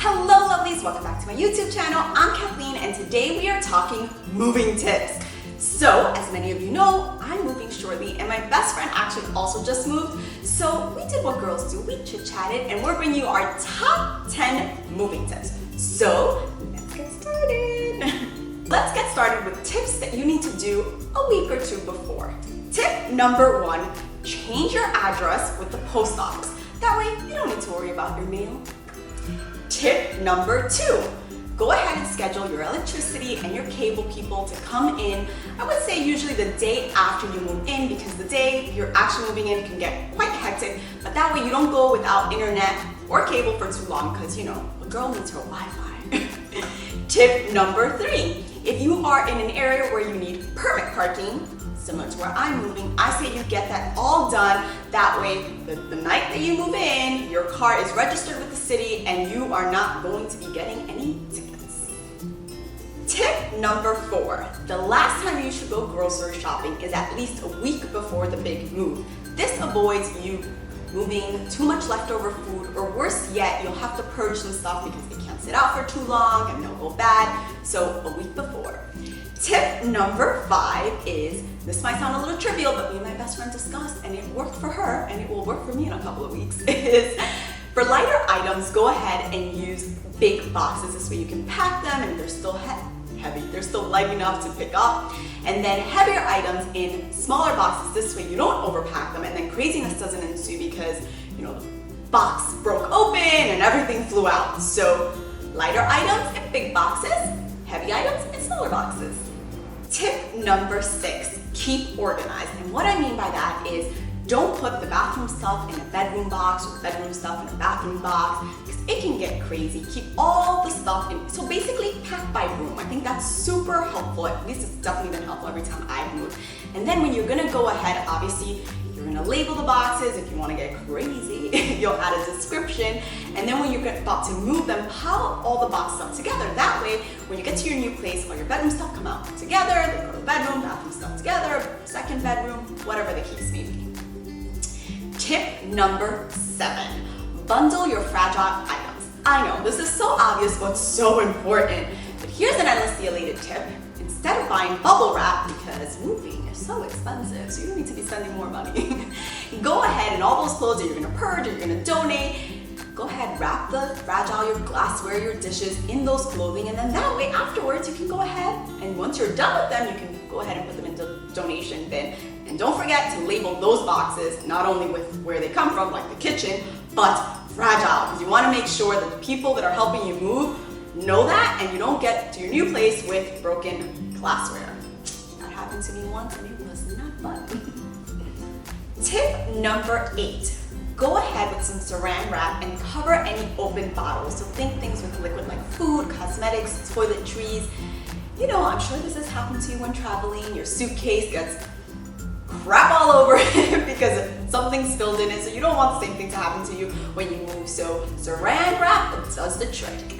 Hello lovelies, welcome back to my YouTube channel. I'm Kathleen and today we are talking moving tips. So as many of you know, I'm moving shortly and my best friend actually also just moved. So we did what girls do, we chit-chatted and we're bringing you our top 10 moving tips. So let's get started. Let's get started with tips that you need to do a week or two before. Tip number 1, change your address with the post office. That way you don't need to worry about your mail. Tip number 2, go ahead and schedule your electricity and your cable people to come in. I would say usually the day after you move in, because the day you're actually moving in can get quite hectic, but that way you don't go without internet or cable for too long because you know, a girl needs her Wi-Fi. Tip number 3, if you are in an area where you need permit parking, similar to where I'm moving, I say you get that all done. That way, the night that you move in, your car is registered with the city and you are not going to be getting any tickets. Tip number 4, the last time you should go grocery shopping is at least a week before the big move. This avoids you moving too much leftover food, or worse yet, you'll have to purge some stuff because they can't sit out for too long and they'll go bad. So a week before. Tip number 5 is, this might sound a little trivial, but me and my best friend discussed and it worked for her and it will work for me in a couple of weeks, is for lighter items, go ahead and use big boxes. This way you can pack them and they're still heavy. They're still light enough to pick up. And then heavier items in smaller boxes. This way you don't overpack them and then craziness doesn't ensue because, you know, the box broke open and everything flew out. So lighter items in big boxes, heavy items in smaller boxes. Tip number 6, keep organized. And what I mean by that is don't put the bathroom stuff in a bedroom box or bedroom stuff in a bathroom box because it can get crazy. Keep all the stuff in. So basically pack by room. I think that's super helpful. At least it's definitely been helpful every time I've moved. And then when you're gonna go ahead, obviously, you're gonna label the boxes. If you wanna get crazy, you'll add a description. And then when you're about to move them, pile all the boxes up together. That way, when you get to your new place, all your bedroom stuff come out together, they go to the bedroom, bathroom stuff together, second bedroom, whatever the case may be. Tip number 7, bundle your fragile items. I know, this is so obvious, but so important. But here's an endlessly elated tip. Instead of buying bubble wrap, because moving is so expensive, so you don't need to be spending more money, go ahead and all those clothes that you're gonna purge or you're gonna donate, go ahead, wrap the fragile, your glassware, your dishes in those clothing, and then that way afterwards you can go ahead and once you're done with them, you can go ahead and put them into the donation bin. And don't forget to label those boxes, not only with where they come from, like the kitchen, but fragile, because you want to make sure that the people that are helping you move know that and you don't get to your new place with broken glassware. That happened to me once and it was not fun. Tip number 8, go ahead with some saran wrap and cover any open bottles. So think things with liquid like food, cosmetics, toiletries. You know, I'm sure this has happened to you when traveling. Your suitcase gets crap all over it because something spilled in it, so you don't want the same thing to happen to you when you move. So saran wrap does the trick.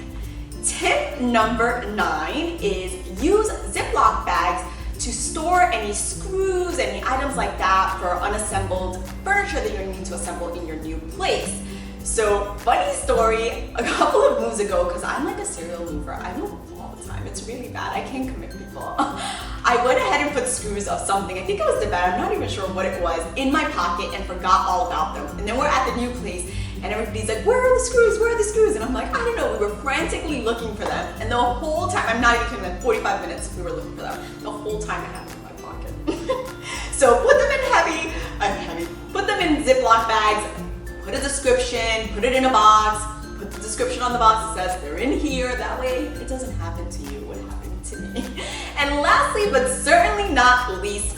Tip number 9 is use Ziploc bags to store any screws, any items like that for unassembled furniture that you're going to need to assemble in your new place. So funny story, a couple of moves ago, because I'm like a serial mover, I move all the time, it's really bad, I can't commit people. I went ahead and put screws of something, I think it was the bed, I'm not even sure what it was, in my pocket and forgot all about them. And then we're at the new place and everybody's like, where are the screws, where are the screws? And I'm like, I don't know, we were frantically looking for them. And the whole time, I'm not even kidding, like 45 minutes we were looking for them. The whole time I had them in my pocket. So put them in put them in Ziploc bags, put a description, put it in a box, put the description on the box that says they're in here. That way it doesn't happen to you what happened to me. And lastly, but certainly not least,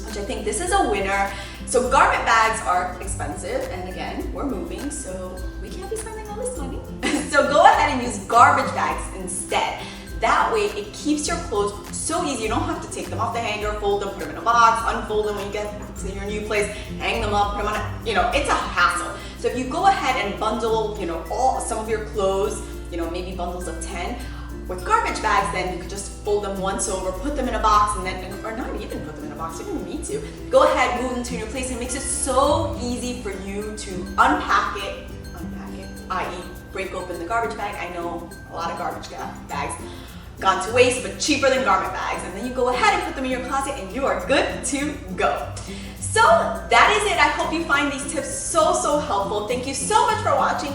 which I think this is a winner. So garment bags are expensive, and again, we're moving, so we can't be spending all this money. So go ahead and use garbage bags instead. That way it keeps your clothes so easy. You don't have to take them off the hanger, fold them, put them in a box, unfold them when you get to your new place, hang them up, put them on a, you know, it's a hassle. So if you go ahead and bundle, you know, some of your clothes, you know, maybe bundles of 10, with garbage bags, then you could just fold them once over, put them in a box, and then, or not even put them in a box, you don't even need to. Go ahead, move them to a new place, and it makes it so easy for you to unpack it, i.e. break open the garbage bag. I know a lot of garbage bags gone to waste, but cheaper than garment bags. And then you go ahead and put them in your closet and you are good to go. So that is it. I hope you find these tips so helpful. Thank you so much for watching.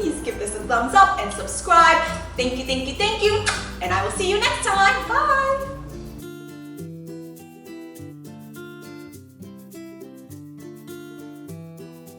Please give this a thumbs up and subscribe. Thank you. And I will see you next time.